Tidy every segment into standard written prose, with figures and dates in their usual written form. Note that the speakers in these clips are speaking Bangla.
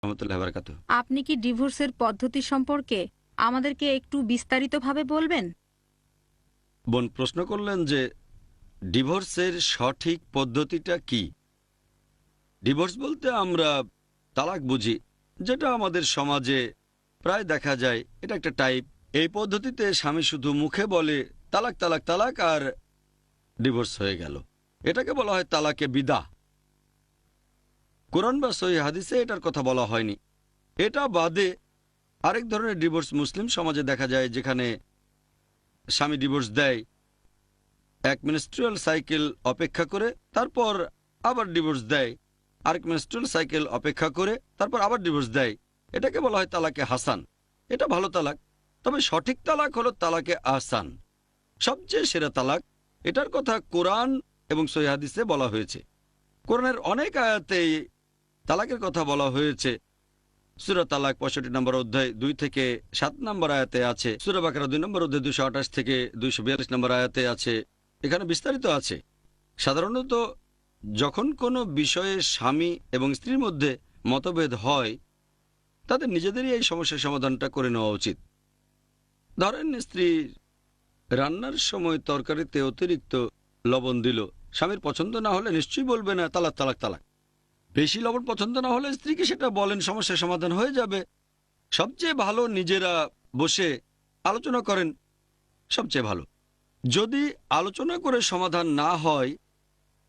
রহমতুল্লাহি ওয়া বারাকাতুহু। আপনি কি ডিভোর্সের পদ্ধতি সম্পর্কে আমাদেরকে একটু বিস্তারিতভাবে বলবেন? বোন প্রশ্ন করলেন যে ডিভোর্সের সঠিক পদ্ধতিটা কি। ডিভোর্স বলতে আমরা তালাক বুঝি, যেটা আমাদের সমাজে প্রায় দেখা যায়। এটা একটা টাইপ। এই পদ্ধতিতে স্বামী শুধু মুখে বলে তালাক তালাক তালাক আর ডিভোর্স হয়ে গেল। এটাকে বলা হয় তালাকে বিদা। কোরআন বা সহিহ হাদিসে এটার কথা বলা হয়নি। এটা বাদে আরেক ধরনের ডিভোর্স মুসলিম সমাজে দেখা যায়, যেখানে স্বামী ডিভোর্স দেয়, এক মেনস্ট্রুয়াল সাইকেল অপেক্ষা করে, তারপর আবার ডিভোর্স দেয়, আরেক মেনস্ট্রুয়াল সাইকেল অপেক্ষা করে, তারপর আবার ডিভোর্স দেয়। এটাকে বলা হয় তালাকে হাসান। এটা ভালো তালাক। তবে সঠিক তালাক হলো তালাকে আহসান, সবচেয়ে সেরা তালাক। এটার কথা কোরআন এবং সহিহ হাদিসে বলা হয়েছে। কোরআনের অনেক আয়াতেই তালাকের কথা বলা হয়েছে। সূরা তালাক ৬৫ নম্বর অধ্যায় ২ থেকে ৭ নম্বর আয়াতে আছে। সূরা বাকারা ২ নম্বর অধ্যায় ২২৮ থেকে ২৪২ নম্বর আয়াতে আছে। এখানে বিস্তারিত আছে। সাধারণত যখন কোনো বিষয়ে স্বামী এবং স্ত্রীর মধ্যে মতভেদ হয়, তাদের নিজেদেরই এই সমস্যার সমাধানটা করে নেওয়া উচিত। ধরেন, স্ত্রী রান্নার সময় তরকারিতে অতিরিক্ত লবণ দিল। স্বামীর পছন্দ না হলে নিশ্চয়ই বলবে না তালাক তালাক তালাক। বেশি লবণ পছন্দ না হলে স্ত্রীকে সেটা বলেন, সমস্যার সমাধান হয়ে যাবে। সবচেয়ে ভালো নিজেরা বসে আলোচনা করেন, সবচেয়ে ভালো। যদি আলোচনা করে সমাধান না হয়,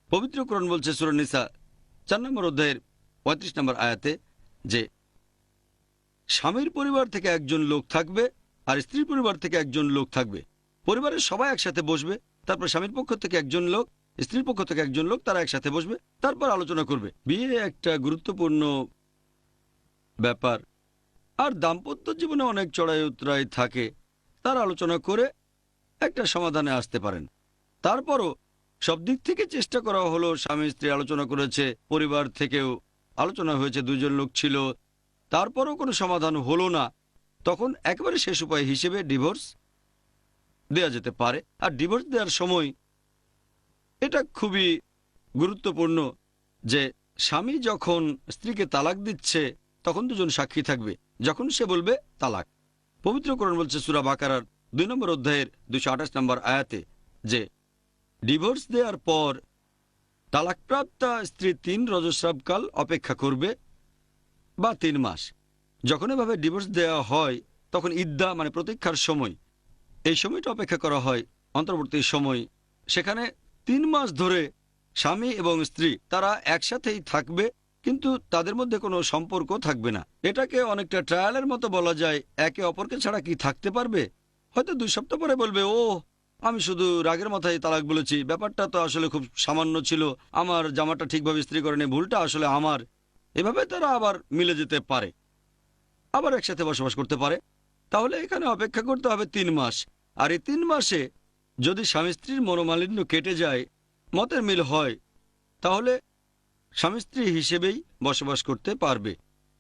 পবিত্র কোরআন বলছে সূরা নিসা ৪ নম্বর অধ্যায়ের ৩৫ নম্বর আয়াতে যে স্বামীর পরিবার থেকে একজন লোক থাকবে আর স্ত্রীর পরিবার থেকে একজন লোক থাকবে। পরিবারের সবাই একসাথে বসবে, তারপর স্বামীর পক্ষ থেকে একজন লোক, স্ত্রীর পক্ষ থেকে একজন লোক, তারা একসাথে বসবে, তারপর আলোচনা করবে। বিয়ে একটা গুরুত্বপূর্ণ ব্যাপার, আর দাম্পত্য জীবনে অনেক চড়াই উতরাই থাকে। তারা আলোচনা করে একটা সমাধানে আসতে পারেন। তারপরও সব দিক থেকে চেষ্টা করা হলো, স্বামী স্ত্রী আলোচনা করেছে, পরিবার থেকেও আলোচনা হয়েছে, দুজন লোক ছিল, তারপরও কোনো সমাধান হলো না, তখন একেবারে শেষ উপায় হিসেবে ডিভোর্স দেয়া যেতে পারে। আর ডিভোর্স দেওয়ার সময় এটা খুবই গুরুত্বপূর্ণ যে স্বামী যখন স্ত্রীকে তালাক দিচ্ছে তখন দুজন সাক্ষী থাকবে। যখন সে বলবে তালাক, পবিত্র কোরআন বলছে সূরা বাকারার ২ নম্বর অধ্যায়ের ২২৮ নম্বর আয়াতে যে ডিভোর্স দেওয়ার পর তালাকপ্রাপ্তা স্ত্রী ৩ রজস্রাবকাল অপেক্ষা করবে বা ৩ মাস। যখন এভাবে ডিভোর্স দেওয়া হয় তখন ইদ্দা মানে প্রতীক্ষার সময়, এই সময়টা অপেক্ষা করা হয়, অন্তর্বর্তী সময়। সেখানে ৩ মাস ধরে স্বামী এবং স্ত্রী তারা একসাথেই থাকবে, কিন্তু তাদের মধ্যে কোনো সম্পর্ক থাকবে না। এটাকে অনেকটা ট্রায়ালের মতো বলা যায়। একে অপরকে ছাড়া কি থাকতে পারবে? হয়তো ২ সপ্তাহ পরে বলবে, ও আমি শুধু রাগের মাথায় তালাক বলেছি, ব্যাপারটা তো আসলে খুব সামান্য ছিল, আমার জামাটা ঠিকভাবে ইস্ত্রি করেনি, ভুলটা আসলে আমার। এভাবে তারা আবার মিলে যেতে পারে, আবার একসাথে বসবাস করতে পারে। তাহলে এখানে অপেক্ষা করতে হবে ৩ মাস। আর এই ৩ মাসে যদি স্বামী স্ত্রীর মনোমালিন্য কেটে যায়, মতের মিল হয়, তাহলে স্বামী স্ত্রী হিসেবেই বসবাস করতে পারবে।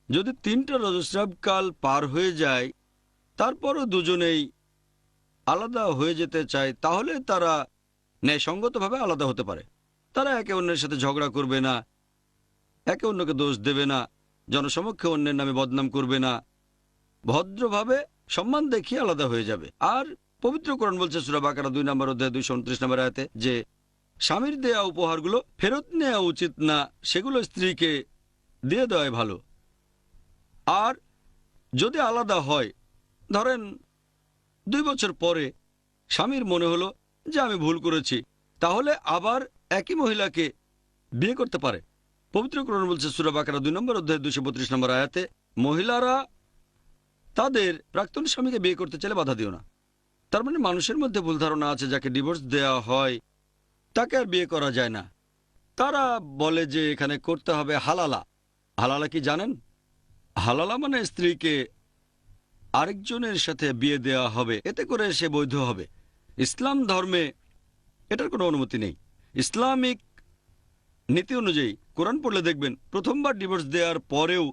যদি ৩টা রজস্রাবকাল পার হয়ে যায়, তারপরও দুজনেই আলাদা হয়ে যেতে চায়, তাহলে তারা ন্যায়সঙ্গতভাবে আলাদা হতে পারে। তারা একে অন্যের সাথে ঝগড়া করবে না, একে অন্যকে দোষ দেবে না, জনসমক্ষে অন্যের নামে বদনাম করবে না, ভদ্রভাবে সম্মান দেখিয়ে আলাদা হয়ে যাবে। আর পবিত্র কোরআন বলছে সূরা বাকারা ২ নম্বর অধ্যায় ২২৯ নম্বর আয়াতে যে স্বামীর দেয়া উপহারগুলো ফেরত নেওয়া উচিত না, সেগুলো স্ত্রীকে দিয়ে দেওয়াই ভালো। আর যদি আলাদা হয়, ধরেন ২ বছর পরে স্বামীর মনে হলো যে আমি ভুল করেছি, তাহলে আবার একই মহিলাকে বিয়ে করতে পারে। পবিত্র কোরআন বলছে সূরা বাকারা ২ নম্বর অধ্যায় ২৩২ নম্বর আয়াতে মহিলারা তাদের প্রাক্তন স্বামীকে বিয়ে করতে চাইলে বাধা দিও না। তার মানে মানুষের মধ্যে ভুল ধারণা আছে, যাকে ডিভোর্স দেওয়া হয় তাকে আর বিয়ে করা যায় না। তারা বলে যে এখানে করতে হবে হালালা। হালালা কি জানেন? হালালা মানে স্ত্রীকে আরেকজনের সাথে বিয়ে দেওয়া হবে, এতে করে সে বৈধ হবে। ইসলাম ধর্মে এটার কোনো অনুমতি নেই। ইসলামিক নীতি অনুযায়ী কোরআন পড়লে দেখবেন প্রথমবার ডিভোর্স দেওয়ার পরেও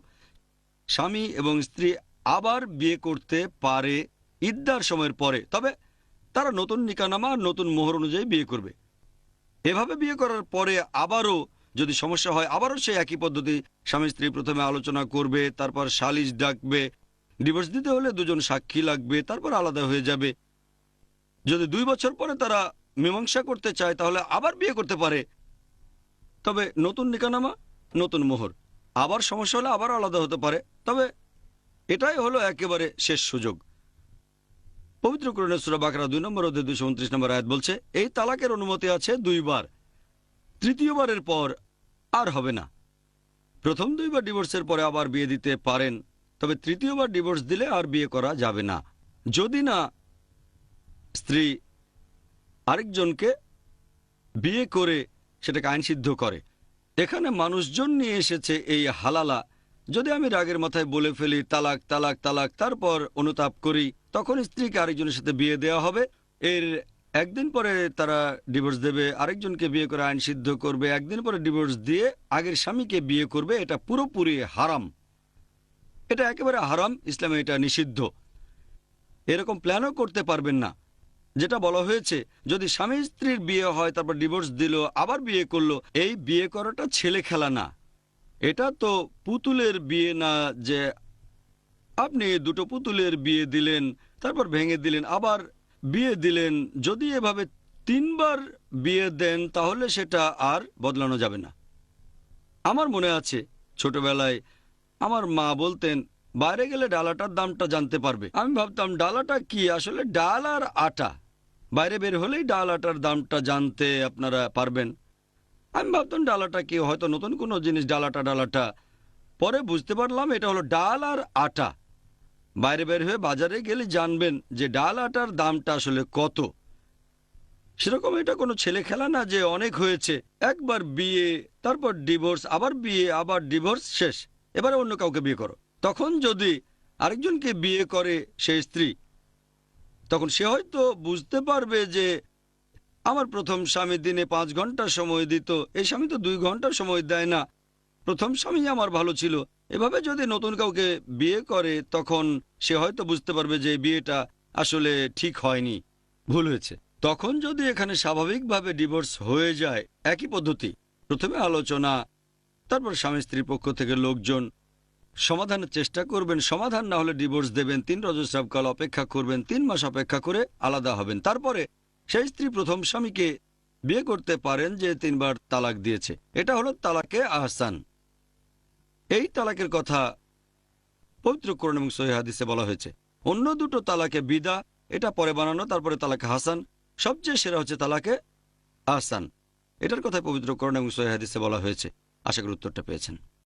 স্বামী এবং স্ত্রী আবার বিয়ে করতে পারে ইদ্দার সময়ের পরে। তবে তারা নতুন নিকানামা আর নতুন মোহর অনুযায়ী বিয়ে করবে। এভাবে বিয়ে করার পরে আবারও যদি সমস্যা হয় আবারও সেই একই পদ্ধতি, স্বামী স্ত্রী প্রথমে আলোচনা করবে, তারপর সালিশ ডাকবে। ডিভোর্স দিতে হলে দুজন সাক্ষী লাগবে, তারপর আলাদা হয়ে যাবে। যদি 2 বছর পরে তারা মীমাংসা করতে চায় তাহলে আবার বিয়ে করতে পারে, তবে নতুন নিকানামা, নতুন মোহর। আবার সমস্যা হলে আবার আলাদা হতে পারে, তবে এটাই হলো একেবারে শেষ সুযোগ। পবিত্র কোরআনের সূরা বাকারা 2 নম্বর অধ্যায় 229 নম্বর আয়াত বলছে, এই তালাকের অনুমতি আছে 2 বার, তৃতীয়বারের পর আর হবে না। প্রথম 2 বার ডিভোর্সের পরে আবার বিয়ে দিতে পারেন, তবে তৃতীয়বার ডিভোর্স দিলে আর বিয়ে করা যাবে না, যদি না স্ত্রী আরেকজনকে বিয়ে করে সেটাকে আইনসিদ্ধ করে। এখানে মানুষজন নিয়ে এসেছে এই হালালা। যদি আমি রাগের মাথায় বলে ফেলি তালাক তালাক তালাক, তারপর অনুতাপ করি, তখন স্ত্রীকে আরেকজনের সাথে বিয়ে দেওয়া হবে। এর একদিন পরে তারা ডিভোর্স দেবে, আরেকজনকে বিয়ে করে আইন সিদ্ধ করবে, একদিন পরে ডিভোর্স দিয়ে আগের স্বামীকে বিয়ে করবে। এটা পুরোপুরি হারাম, এটা একেবারে হারাম। ইসলামে এটা নিষিদ্ধ। এরকম প্ল্যানও করতে পারবেন না। যেটা বলা হয়েছে, যদি স্বামী স্ত্রীর বিয়ে হয় তারপর ডিভোর্স দিল আবার বিয়ে করলো, এই বিয়ে করাটা ছেলে খেলা না। এটা তো পুতুলের বিয়ে না যে আপনি 2টো পুতুলের বিয়ে দিলেন, তারপর ভেঙে দিলেন, আবার বিয়ে দিলেন। যদি এভাবে 3 বার বিয়ে দেন তাহলে সেটা আর বদলানো যাবে না। আমার মনে আছে ছোটবেলায় আমার মা বলতেন, বাইরে গেলে ডালাটার দামটা জানতে পারবে। আমি ভাবতাম ডালাটা কি, আসলে ডাল আর আটা। বাইরে বের হলেই ডাল আটার দামটা জানতে আপনারা পারবেন। আমি ভাবতাম ডালাটা কি, হয়তো নতুন কোনো জিনিস, ডালাটা। পরে বুঝতে পারলাম এটা হলো ডাল আর আটা। বাইরে বের হয়ে বাজারে গেলে জানবেন যে ডাল আটার দামটা আসলে কত। সেরকম এটা কোনো ছেলে খেলা না যে অনেক হয়েছে, একবার বিয়ে, তারপর ডিভোর্স, আবার বিয়ে, আবার ডিভোর্স, শেষ, এবারে অন্য কাউকে বিয়ে করো। তখন যদি আরেকজনকে বিয়ে করে সেই স্ত্রী, তখন সে হয়তো বুঝতে পারবে যে আমার প্রথম স্বামী দিনে 5 ঘন্টা সময় দিত, এই স্বামী তো 2 ঘন্টা সময় দেয় না, প্রথম স্বামী আমার ভালো ছিল। এভাবে যদি নতুন কাউকে বিয়ে করে তখন সে হয়তো বুঝতে পারবে যে বিয়েটা আসলে ঠিক হয়নি, ভুল হয়েছে। তখন যদি এখানে স্বাভাবিকভাবে ডিভোর্স হয়ে যায়, একই পদ্ধতি, প্রথমে আলোচনা, তারপর স্বামী স্ত্রীর পক্ষ থেকে লোকজন সমাধানের চেষ্টা করবেন, সমাধান না হলে ডিভোর্স দেবেন, 3 রজস্রাবকাল অপেক্ষা করবেন, 3 মাস অপেক্ষা করে আলাদা হবেন। তারপরে সেই স্ত্রী প্রথম স্বামীকে বিয়ে করতে পারেন যে 3 বার তালাক দিয়েছে। এটা হলো তালাকে আহসান। এই তালাকের কথা পবিত্র কোরআন এবং সহিহ হাদিসে বলা হয়েছে। অন্য 2টো তালাকে বিদা, এটা পরে বানানো, তারপরে তালাকে হাসান। সবচেয়ে সেরা হচ্ছে তালাকে আহসান। এটার কথাই পবিত্র কোরআন এবং সহিহ হাদিসে বলা হয়েছে। আশা করি উত্তরটা পেয়েছেন।